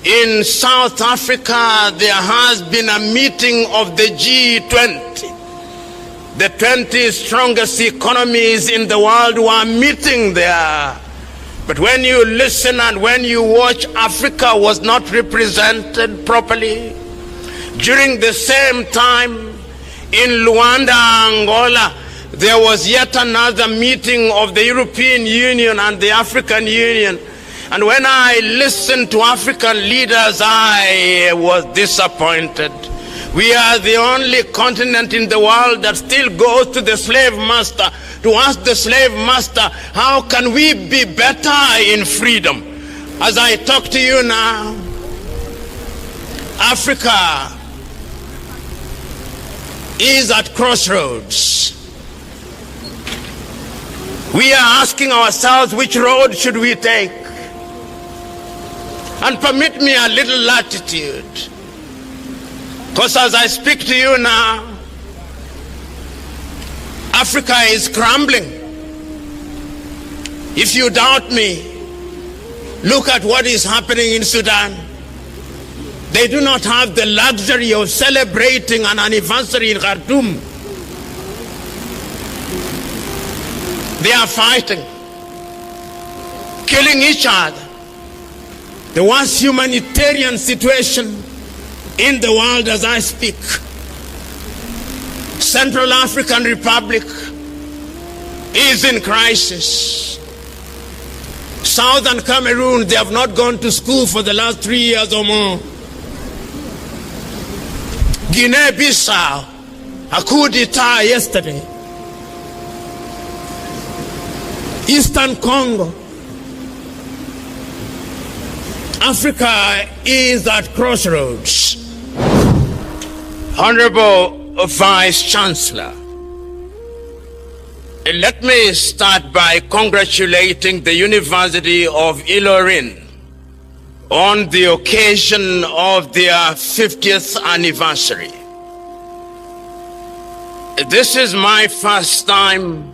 In South Africa, there has been a meeting of the G20. The 20 strongest economies in the world were meeting there. But when you listen and when you watch, Africa was not represented properly. During the same time, in Luanda, Angola, there was yet another meeting of the European Union and the African Union. And when I listened to African leaders, I was disappointed. We are the only continent in the world that still goes to the slave master to ask the slave master, how can we be better in freedom? As I talk to you now, Africa is at crossroads. We are asking ourselves, which road should we take? And permit me a little latitude. Because as I speak to you now, Africa is crumbling. If you doubt me, look at what is happening in Sudan. They do not have the luxury of celebrating an anniversary in Khartoum. They are fighting, killing each other. The worst humanitarian situation in the world as I speak. Central African Republic is in crisis. Southern Cameroon, they have not gone to school for the last 3 years or more. Guinea-Bissau, a coup d'etat yesterday. Eastern Congo. Africa is at crossroads. Honorable Vice Chancellor, let me start by congratulating the University of Ilorin on the occasion of their 50th anniversary. This is my first time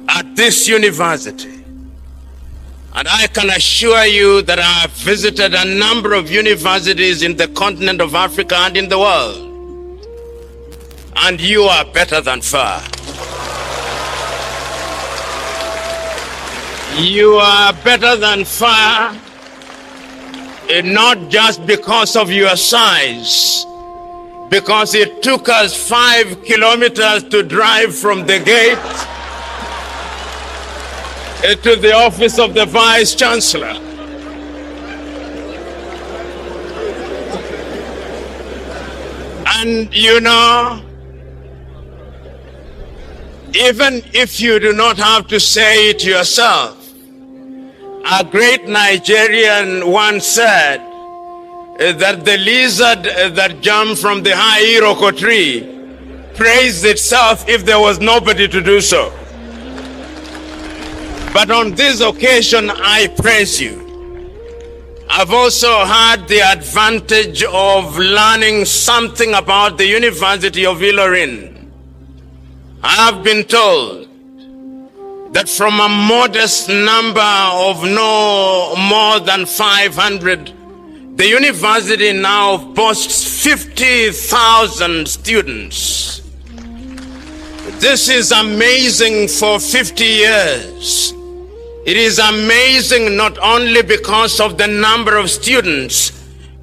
at this university. And I can assure you that I have visited a number of universities in the continent of Africa and in the world. And you are better than far. You are better than far, not just because of your size, because it took us 5 kilometers to drive from the gate to the office of the Vice Chancellor. And you know, even if you do not have to say it yourself, a great Nigerian once said that the lizard that jumped from the high Iroko tree praised itself if there was nobody to do so. But on this occasion, I praise you. I've also had the advantage of learning something about the University of Ilorin. I have been told that from a modest number of no more than 500, the university now boasts 50,000 students. This is amazing for 50 years. It is amazing not only because of the number of students,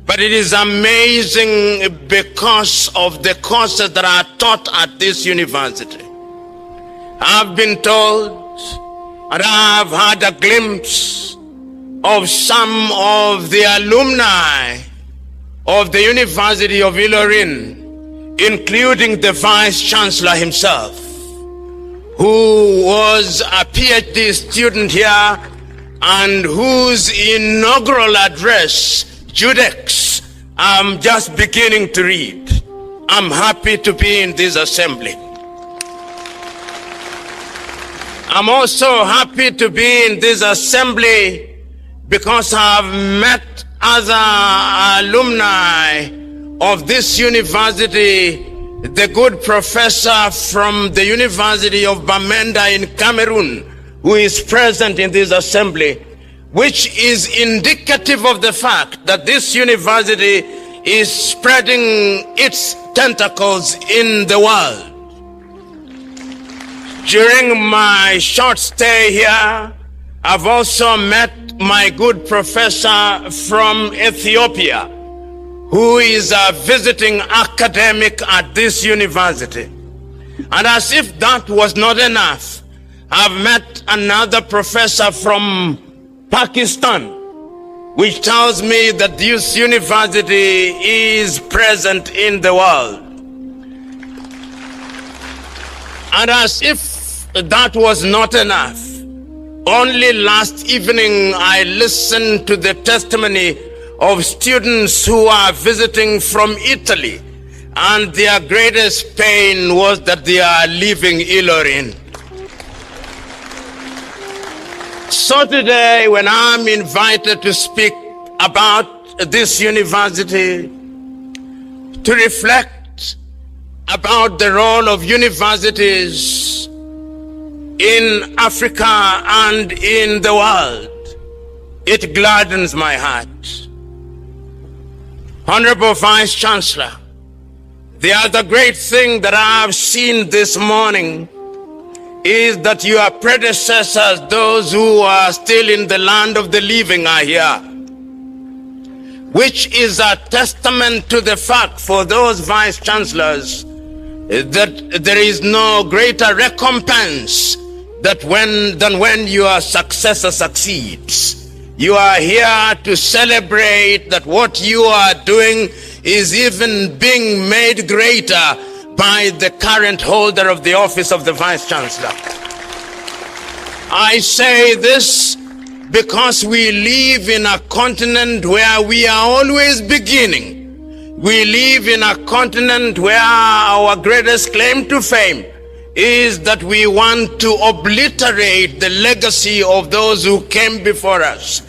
but it is amazing because of the courses that are taught at this university. I've been told, and I've had a glimpse of some of the alumni of the University of Ilorin, including the Vice Chancellor himself, who was a PhD student here and whose inaugural address, Judex, I'm just beginning to read. I'm happy to be in this assembly. I'm also happy to be in this assembly because I've met other alumni of this university. The good professor from the University of Bamenda in Cameroon, who is present in this assembly, which is indicative of the fact that this university is spreading its tentacles in the world. During my short stay here, I've also met my good professor from Ethiopia, who is a visiting academic at this university. And as if that was not enough, I've met another professor from Pakistan, which tells me that this university is present in the world. And as if that was not enough, only last evening I listened to the testimony of students who are visiting from Italy, and their greatest pain was that they are leaving Ilorin. So today, when I'm invited to speak about this university, to reflect about the role of universities in Africa and in the world, it gladdens my heart. Honorable Vice Chancellor, the other great thing that I've seen this morning is that your predecessors, those who are still in the land of the living, are here, which is a testament to the fact for those vice chancellors that there is no greater recompense than when your successor succeeds. You are here to celebrate that what you are doing is even being made greater by the current holder of the office of the Vice Chancellor. I say this because we live in a continent where we are always beginning. We live in a continent where our greatest claim to fame is that we want to obliterate the legacy of those who came before us.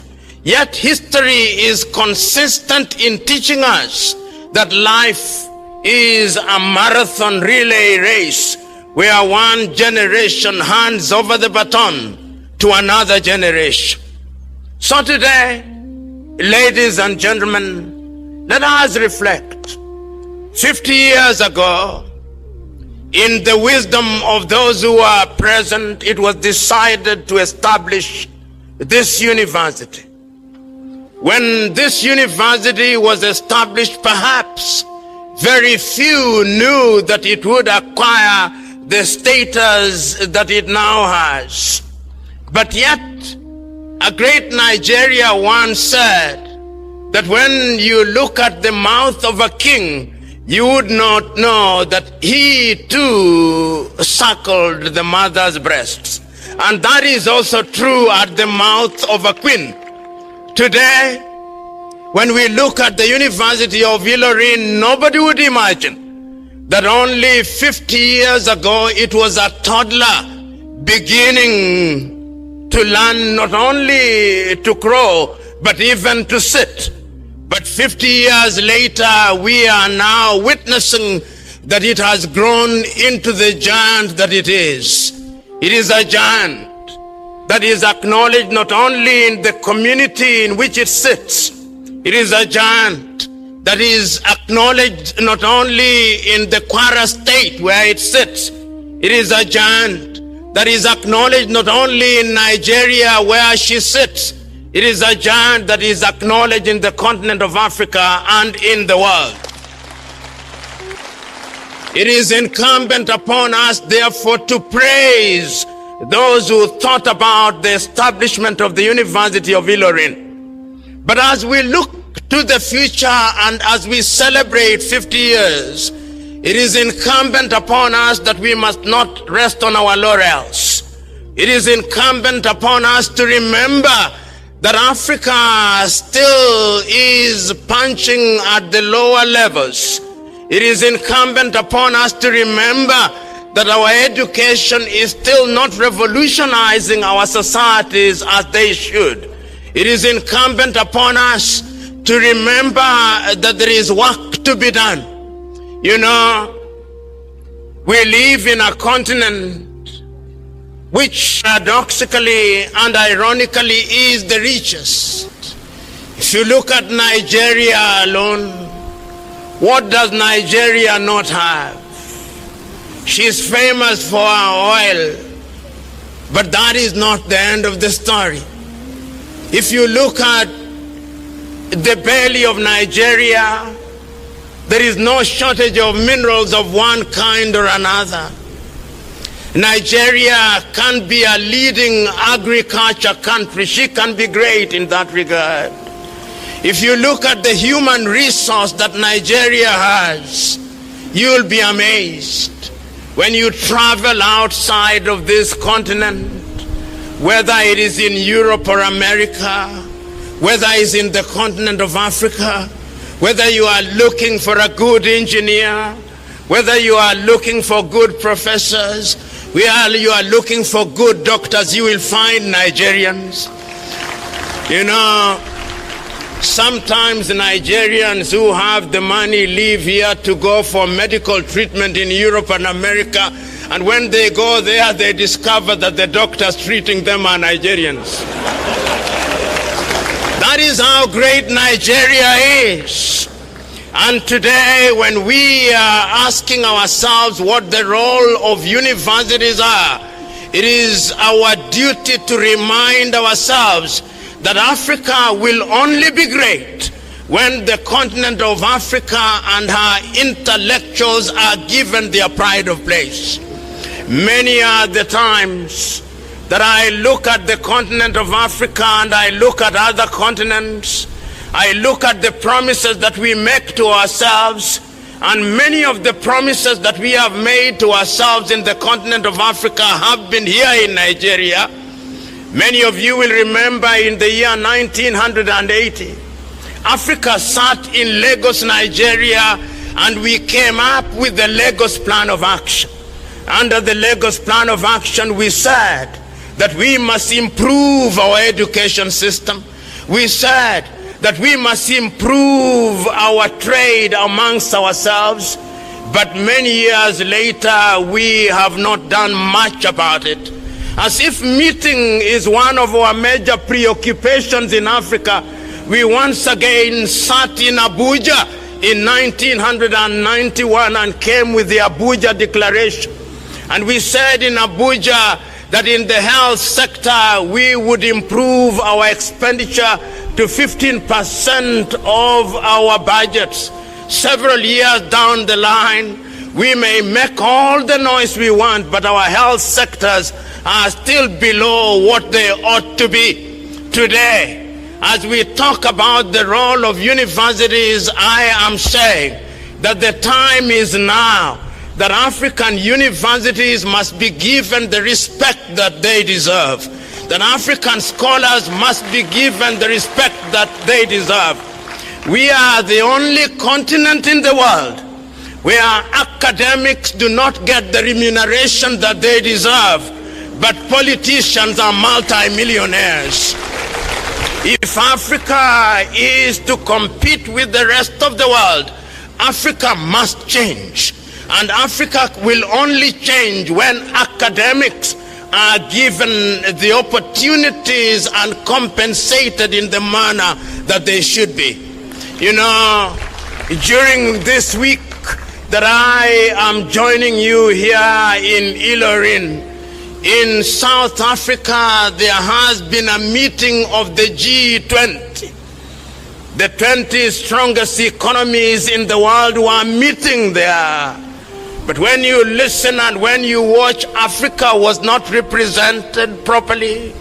Yet history is consistent in teaching us that life is a marathon relay race where one generation hands over the baton to another generation. So today, ladies and gentlemen, let us reflect. 50 years ago, in the wisdom of those who are present, it was decided to establish this university. When this university was established, perhaps very few knew that it would acquire the status that it now has. But yet, a great Nigeria once said that when you look at the mouth of a king, you would not know that he too suckled the mother's breasts. And that is also true at the mouth of a queen. Today, when we look at the University of Ilorin, nobody would imagine that only 50 years ago it was a toddler beginning to learn not only to crawl, but even to sit. But 50 years later, we are now witnessing that it has grown into the giant that it is. It is a giant that is acknowledged not only in the community in which it sits. It is a giant that is acknowledged not only in the Kwara state where it sits. It is a giant that is acknowledged not only in Nigeria where she sits. It is a giant that is acknowledged in the continent of Africa and in the world. It is incumbent upon us, therefore, to praise those who thought about the establishment of the University of Ilorin. But as we look to the future and as we celebrate 50 years, it is incumbent upon us that we must not rest on our laurels. It is incumbent upon us to remember that Africa still is punching at the lower levels. It is incumbent upon us to remember that our education is still not revolutionizing our societies as they should. It is incumbent upon us to remember that there is work to be done. You know, we live in a continent which paradoxically and ironically is the richest. If you look at Nigeria alone, what does Nigeria not have? She is famous for her oil, but that is not the end of the story. If you look at the belly of Nigeria, there is no shortage of minerals of one kind or another. Nigeria can be a leading agriculture country. She can be great in that regard. If you look at the human resource that Nigeria has, you'll be amazed when you travel outside of this continent, whether it is in Europe or America, whether it's in the continent of Africa, whether you are looking for a good engineer, whether you are looking for good professors, you are looking for good doctors, you will find Nigerians. You know, sometimes Nigerians who have the money leave here to go for medical treatment in Europe and America, and when they go there, they discover that the doctors treating them are Nigerians. That is how great Nigeria is. And today, when we are asking ourselves what the role of universities are, it is our duty to remind ourselves that Africa will only be great when the continent of Africa and her intellectuals are given their pride of place. Many are the times that I look at the continent of Africa and I look at other continents, I look at the promises that we make to ourselves, and many of the promises that we have made to ourselves in the continent of Africa have been here in Nigeria. Many of you will remember in the year 1980, Africa sat in Lagos, Nigeria, and we came up with the Lagos Plan of Action. Under the Lagos Plan of Action, we said that we must improve our education system. We said that we must improve our trade amongst ourselves. But many years later, we have not done much about it. As if meeting is one of our major preoccupations in Africa, we once again sat in Abuja in 1991 and came with the Abuja Declaration. And we said in Abuja that in the health sector we would improve our expenditure to 15% of our budgets. Several years down the line, we may make all the noise we want, but our health sectors are still below what they ought to be. Today, as we talk about the role of universities, I am saying that the time is now that African universities must be given the respect that they deserve. That African scholars must be given the respect that they deserve. We are the only continent in the world where academics do not get the remuneration that they deserve, but politicians are multi-millionaires. If Africa is to compete with the rest of the world, Africa must change. And Africa will only change when academics are given the opportunities and compensated in the manner that they should be. You know, during this week that I am joining you here in Ilorin, in South Africa, there has been a meeting of the G20. The 20 strongest economies in the world were meeting there. But when you listen and when you watch, Africa was not represented properly.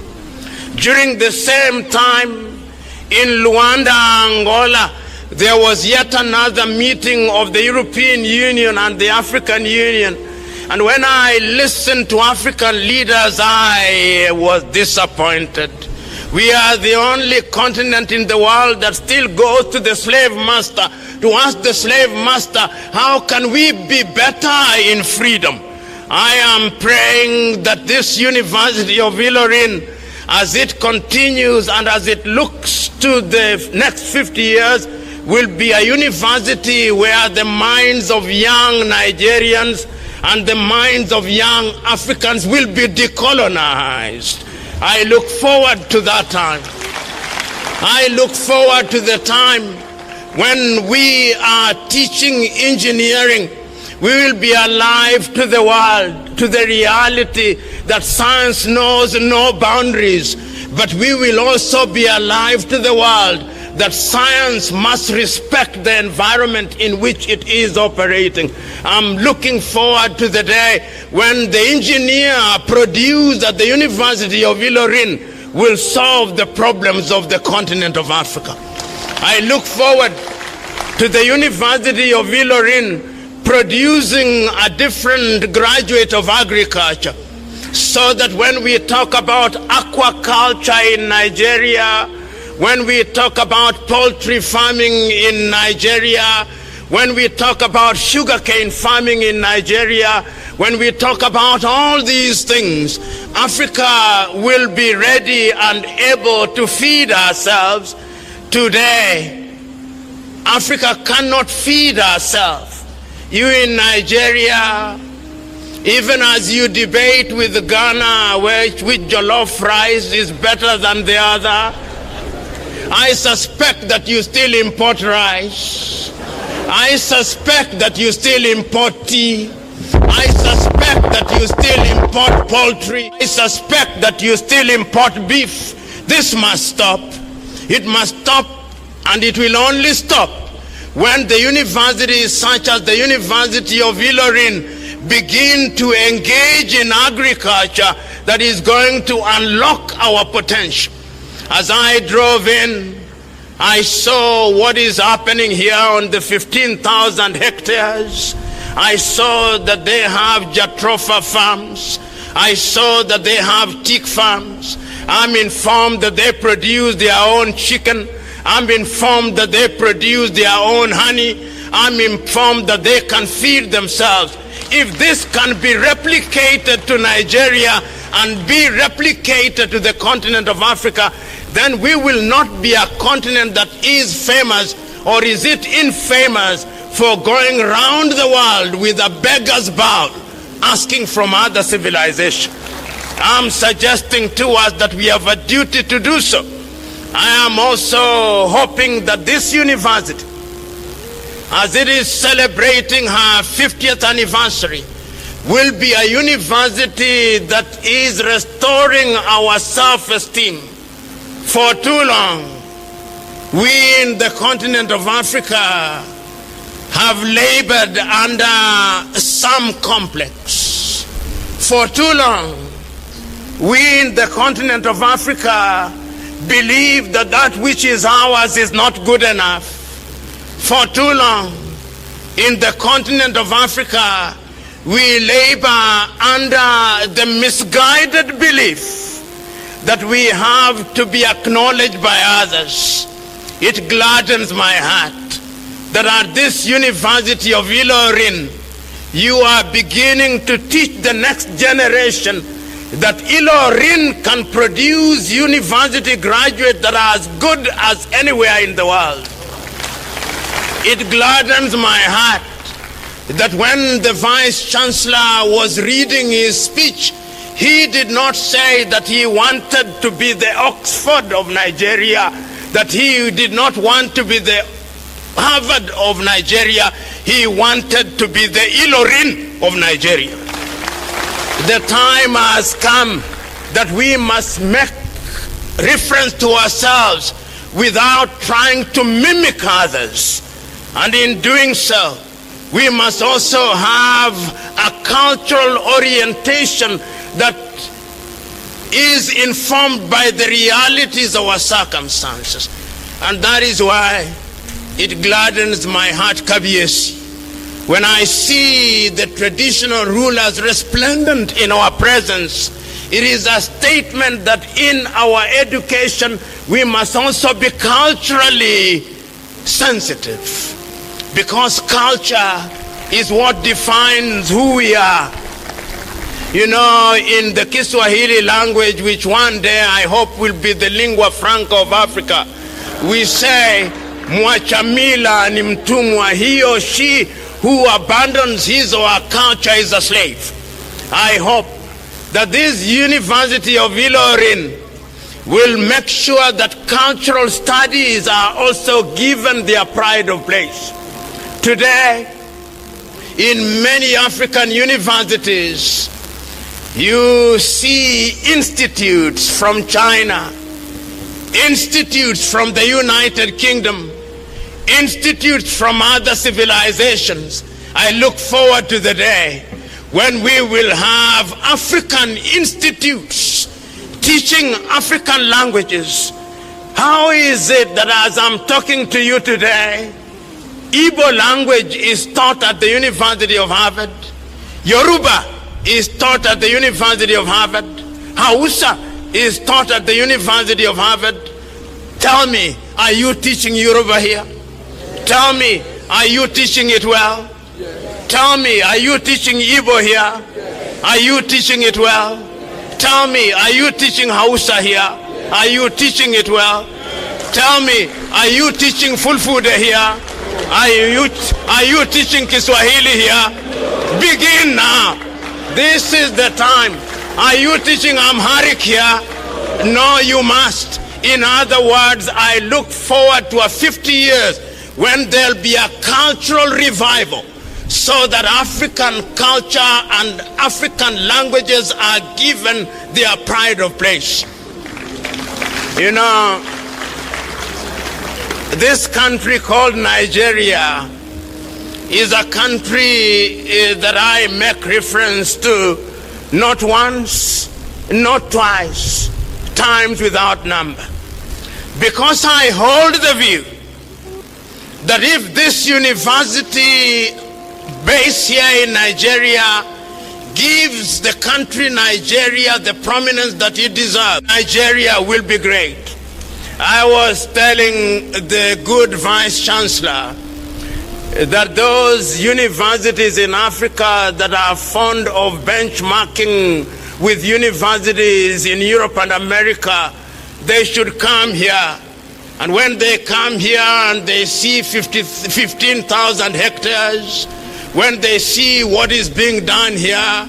During the same time, in Luanda, Angola, there was yet another meeting of the European Union and the African Union. And when I listened to African leaders, I was disappointed. We are the only continent in the world that still goes to the slave master to ask the slave master, how can we be better in freedom? I am praying that this University of Ilorin, as it continues and as it looks to the next 50 years, will be a university where the minds of young Nigerians and the minds of young Africans will be decolonized. I look forward to that time. I look forward to the time when we are teaching engineering. We will be alive to the world, to the reality that science knows no boundaries. But we will also be alive to the world that science must respect the environment in which it is operating. I'm looking forward to the day when the engineer produced at the University of Ilorin will solve the problems of the continent of Africa. I look forward to the University of Ilorin producing a different graduate of agriculture, so that when we talk about aquaculture in Nigeria, when we talk about poultry farming in Nigeria, when we talk about sugarcane farming in Nigeria, when we talk about all these things, Africa will be ready and able to feed ourselves. Today, Africa cannot feed ourselves. You in Nigeria, even as you debate with Ghana which jollof rice is better than the other, I suspect that you still import rice. I suspect that you still import tea. I suspect that you still import poultry. I suspect that you still import beef. This must stop. It must stop, and it will only stop when the universities such as the University of Ilorin begin to engage in agriculture that is going to unlock our potential. As I drove in, I saw what is happening here on the 15,000 hectares. I saw that they have jatropha farms. I saw that they have teak farms. I'm informed that they produce their own chicken. I'm informed that they produce their own honey. I'm informed that they can feed themselves. If this can be replicated to Nigeria and be replicated to the continent of Africa, then we will not be a continent that is famous, or is it infamous, for going around the world with a beggar's bowl, asking from other civilizations. I'm suggesting to us that we have a duty to do so. I am also hoping that this university, as it is celebrating her 50th anniversary, will be a university that is restoring our self-esteem. For too long, we in the continent of Africa have labored under some complex. For too long, we in the continent of Africa believe that that which is ours is not good enough. For too long, in the continent of Africa, we labor under the misguided belief that we have to be acknowledged by others. It gladdens my heart that at this University of Ilorin, you are beginning to teach the next generation that Ilorin can produce university graduates that are as good as anywhere in the world. It gladdens my heart that when the Vice Chancellor was reading his speech, he did not say that he wanted to be the Oxford of Nigeria, that he did not want to be the Harvard of Nigeria. He wanted to be the Ilorin of Nigeria. The time has come that we must make reference to ourselves without trying to mimic others. And in doing so, we must also have a cultural orientation that is informed by the realities of our circumstances. And that is why it gladdens my heart, Kabiesi, when I see the traditional rulers resplendent in our presence. It is a statement that in our education we must also be culturally sensitive, because culture is what defines who we are. You know, in the Kiswahili language, which one day I hope will be the lingua franca of Africa, we say mwachamila ni mtumwa. He or she who abandons his or her culture is a slave. I hope that this University of Ilorin will make sure that cultural studies are also given their pride of place. Today, in many African universities, you see institutes from China, institutes from the United Kingdom, institutes from other civilizations. I look forward to the day when we will have African institutes teaching African languages. How is it that as I'm talking to you today, Igbo language is taught at the University of Harvard, Yoruba is taught at the University of Harvard, Hausa is taught at the University of Harvard? Tell me, are you teaching Yoruba here? Tell me, are you teaching it well? Tell me, are you teaching Igbo here? Are you teaching it well? Tell me, are you teaching Hausa here? Are you teaching it well? Tell me, are you teaching Fulfude here? Are you teaching Kiswahili here? Begin now. This is the time. Are you teaching Amharic here? No, you must. In other words, I look forward to a 50 years when there'll be a cultural revival, so that African culture and African languages are given their pride of place. You know, this country called Nigeria is a country that I make reference to not once, not twice, times without number. Because I hold the view that if this university based here in Nigeria gives the country Nigeria the prominence that it deserves, Nigeria will be great. I was telling the good Vice Chancellor that those universities in Africa that are fond of benchmarking with universities in Europe and America, they should come here. And when they come here and they see 15,000 hectares, when they see what is being done here,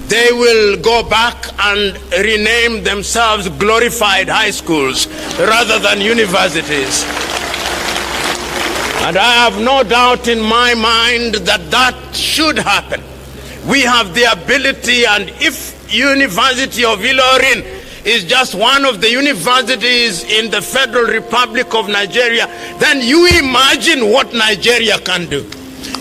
they will go back and rename themselves glorified high schools rather than universities. And I have no doubt in my mind that that should happen. We have the ability, and if University of Ilorin is just one of the universities in the Federal Republic of Nigeria, then you imagine what Nigeria can do.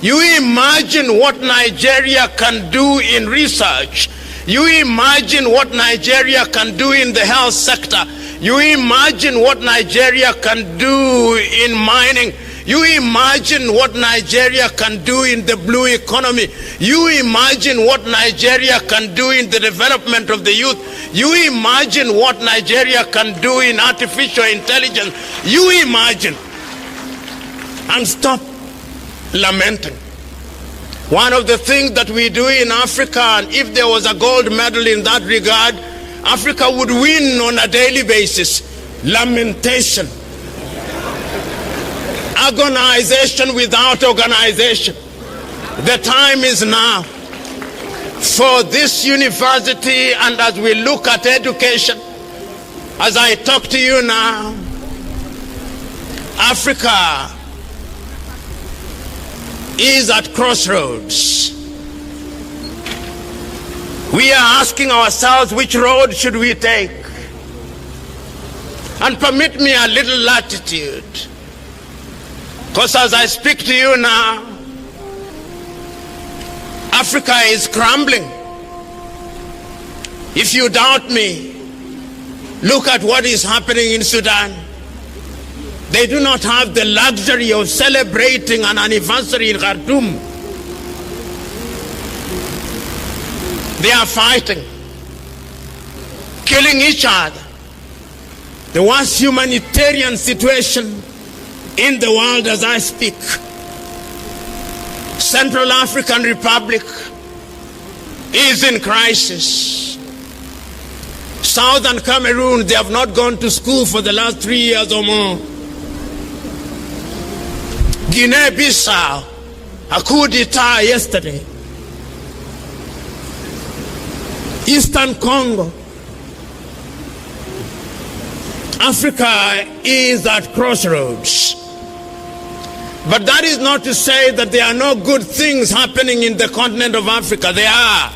You imagine what Nigeria can do in research. You imagine what Nigeria can do in the health sector. You imagine what Nigeria can do in mining. You imagine what Nigeria can do in the blue economy. You imagine what Nigeria can do in the development of the youth. You imagine what Nigeria can do in artificial intelligence. You imagine. And stop lamenting. One of the things that we do in Africa, and if there was a gold medal in that regard, Africa would win on a daily basis. Lamentation. Agonization without organization. The time is now for this university, and as we look at education, as I talk to you now, Africa is at crossroads. We are asking ourselves, which road should we take? And permit me a little latitude, because as I speak to you now, Africa is crumbling. If you doubt me, look at what is happening in Sudan. They do not have the luxury of celebrating an anniversary in Khartoum. They are fighting, killing each other. The worst humanitarian situation in the world as I speak. Central African Republic is in crisis. Southern Cameroon, they have not gone to school for the last 3 years or more. Guinea-Bissau, a coup d'etat yesterday. Eastern Congo. Africa is at crossroads. But that is not to say that there are no good things happening in the continent of Africa. There are.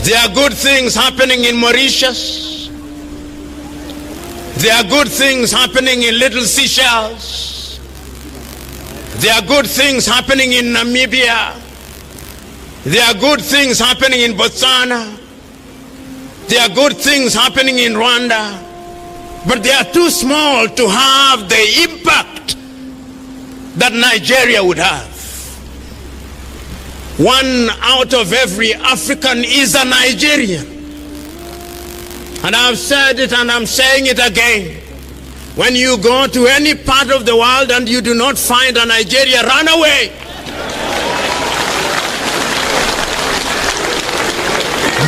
There are good things happening in Mauritius. There are good things happening in Little Seychelles. There are good things happening in Namibia. There are good things happening in Botswana. There are good things happening in Rwanda. But they are too small to have the impact that Nigeria would have. 1 out of every African is a Nigerian. And I've said it and I'm saying it again. When you go to any part of the world and you do not find a Nigeria, run away.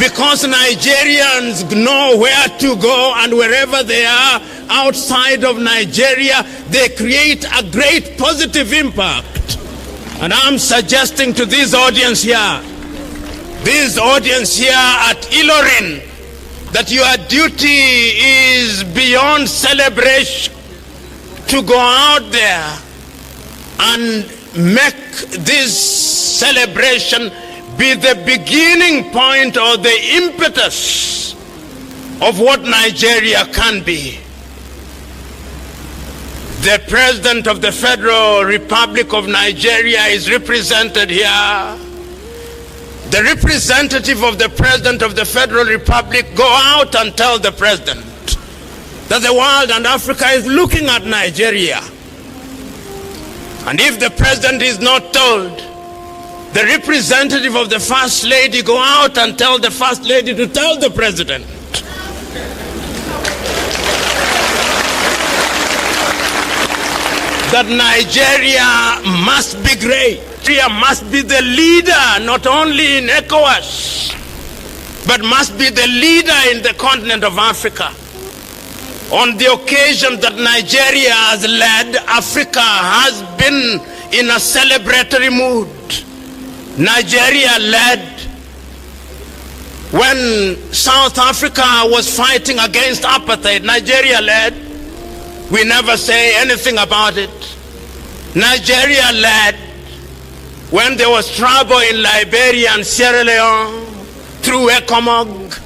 Because Nigerians know where to go, and wherever they are outside of Nigeria, they create a great positive impact. And I'm suggesting to this audience here at Ilorin, that your duty is beyond celebration, to go out there and make this celebration be the beginning point or the impetus of what Nigeria can be. The President of the Federal Republic of Nigeria is represented here. The representative of the President of the Federal Republic, go out and tell the President that the world and Africa is looking at Nigeria. And if the President is not told, the representative of the First Lady, go out and tell the First Lady to tell the President. That Nigeria must be great. Nigeria must be the leader, not only in ECOWAS, but must be the leader in the continent of Africa. On the occasion that Nigeria has led, Africa has been in a celebratory mood. Nigeria led when South Africa was fighting against apartheid. Nigeria led. We never say anything about it. Nigeria led when there was trouble in Liberia and Sierra Leone through ECOMOG,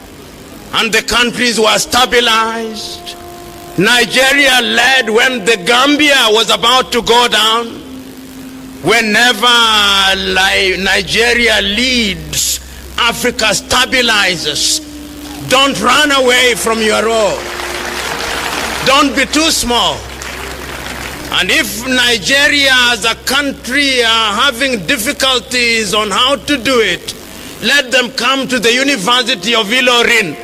and the countries were stabilized. Nigeria led when the Gambia was about to go down. Whenever Nigeria leads, Africa stabilizes. Don't run away from your role. Don't be too small. And if Nigeria as a country are having difficulties on how to do it, let them come to the University of Ilorin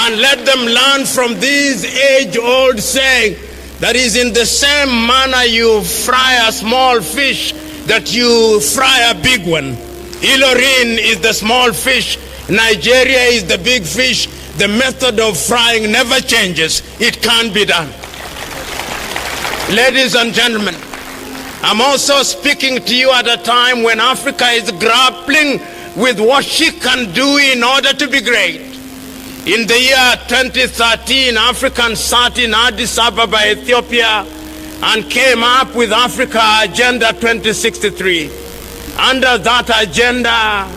and let them learn from this age-old saying, that is, in the same manner you fry a small fish, that you fry a big one. Ilorin is the small fish. Nigeria is the big fish. The method of frying never changes. It can be done. Ladies and gentlemen, I'm also speaking to you at a time when Africa is grappling with what she can do in order to be great. In the year 2013, Africans sat in Addis Ababa, Ethiopia, and came up with Africa Agenda 2063. Under that agenda,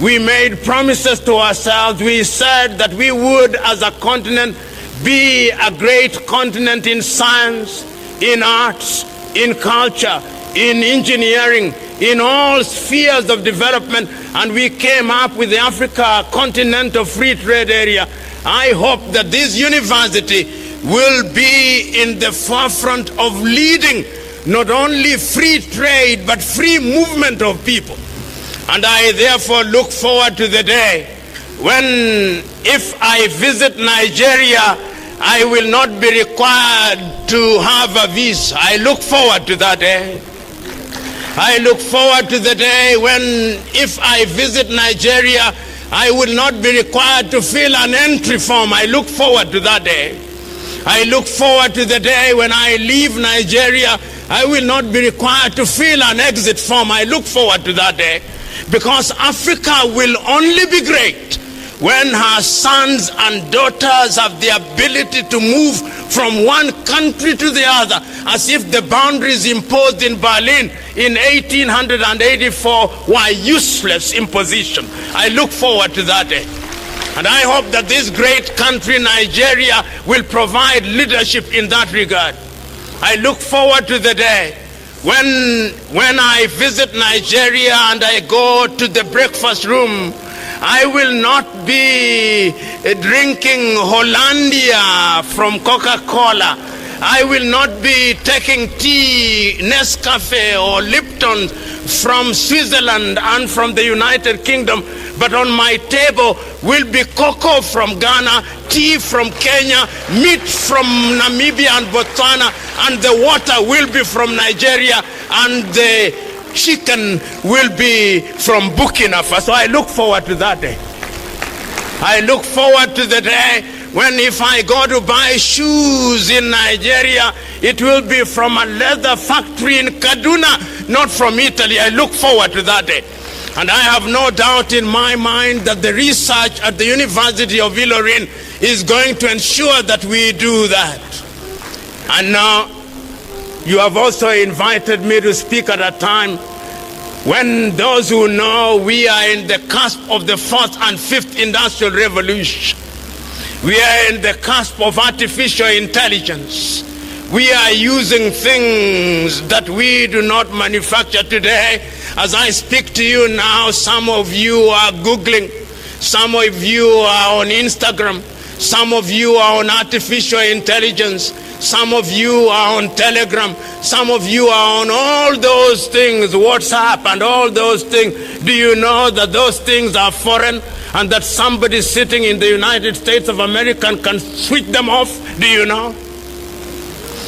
we made promises to ourselves. We said that we would, as a continent, be a great continent in science, in arts, in culture, in engineering, in all spheres of development, and we came up with the Africa Continental Free Trade Area. I hope that this university will be in the forefront of leading not only free trade, but free movement of people. And I therefore look forward to the day when, if I visit Nigeria, I will not be required to have a visa. I look forward to that day. I look forward to the day when, if I visit Nigeria, I will not be required to fill an entry form. I look forward to that day. I look forward to the day when I leave Nigeria, I will not be required to fill an exit form. I look forward to that day, because Africa will only be great when her sons and daughters have the ability to move from one country to the other, as if the boundaries imposed in Berlin in 1884 were useless imposition. I look forward to that day. And I hope that this great country, Nigeria, will provide leadership in that regard. I look forward to the day when I visit Nigeria and I go to the breakfast room, I will not be drinking Hollandia from Coca-Cola. I will not be taking tea, Nescafe or Lipton from Switzerland and from the United Kingdom, but on my table will be cocoa from Ghana, tea from Kenya, meat from Namibia and Botswana, and the water will be from Nigeria, and the chicken will be from Burkina Faso. So I look forward to that day. I look forward to the day when, if I go to buy shoes in Nigeria, it will be from a leather factory in Kaduna, not from Italy. I look forward to that day. And I have no doubt in my mind that the research at the University of Ilorin is going to ensure that we do that. And now, you have also invited me to speak at a time when those who know we are in the cusp of the 4th and 5th industrial revolution. We are in the cusp of artificial intelligence. We are using things that we do not manufacture today. As I speak to you now, some of you are Googling, some of you are on Instagram, some of you are on artificial intelligence, some of you are on Telegram, some of you are on all those things, WhatsApp and all those things. Do you know that those things are foreign and that somebody sitting in the United States of America can switch them off? Do you know?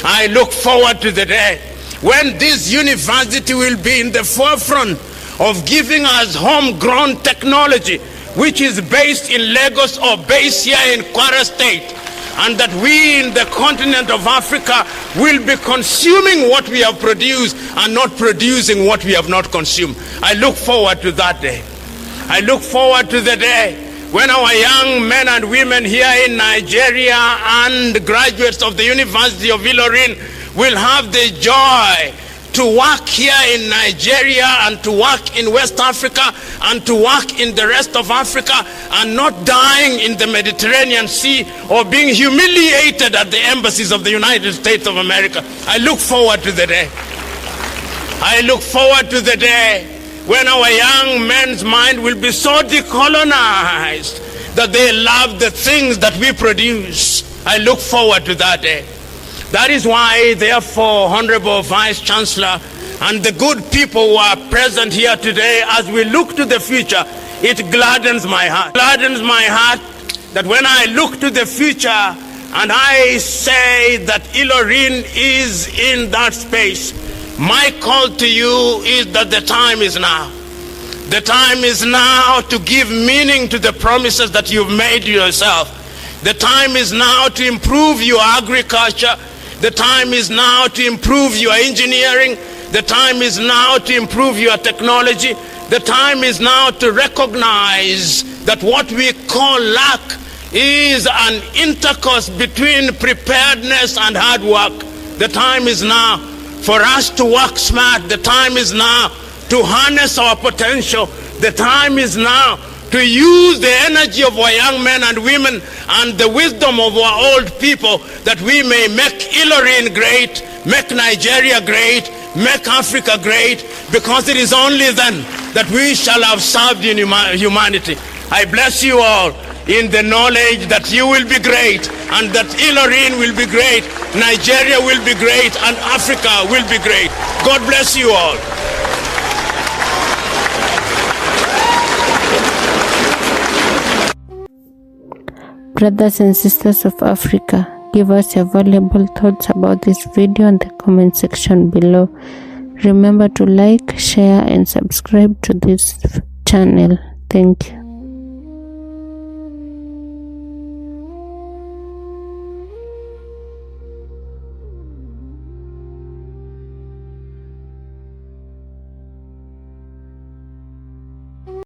I look forward to the day when this university will be in the forefront of giving us homegrown technology, which is based in Lagos or based here in Kwara State, and that we in the continent of Africa will be consuming what we have produced and not producing what we have not consumed. I look forward to that day. I look forward to the day when our young men and women here in Nigeria and graduates of the University of Ilorin will have the joy to work here in Nigeria and to work in West Africa and to work in the rest of Africa, and not dying in the Mediterranean Sea or being humiliated at the embassies of the United States of America. I look forward to the day. I look forward to the day when our young men's mind will be so decolonized that they love the things that we produce. I look forward to that day. That is why, therefore, Honorable Vice Chancellor and the good people who are present here today, as we look to the future, it gladdens my heart. It gladdens my heart that when I look to the future and I say that Ilorin is in that space, my call to you is that the time is now. The time is now to give meaning to the promises that you've made yourself. The time is now to improve your agriculture. The time is now to improve your engineering. The time is now to improve your technology. The time is now to recognize that what we call luck is an intercourse between preparedness and hard work. The time is now for us to work smart. The time is now to harness our potential. The time is now to use the energy of our young men and women and the wisdom of our old people, that we may make Ilorin great, make Nigeria great, make Africa great, because it is only then that we shall have served in humanity. I bless you all in the knowledge that you will be great, and that Ilorin will be great, Nigeria will be great, and Africa will be great. God bless you all. Brothers and sisters of Africa, give us your valuable thoughts about this video in the comment section below. Remember to like, share and subscribe to this channel. Thank you.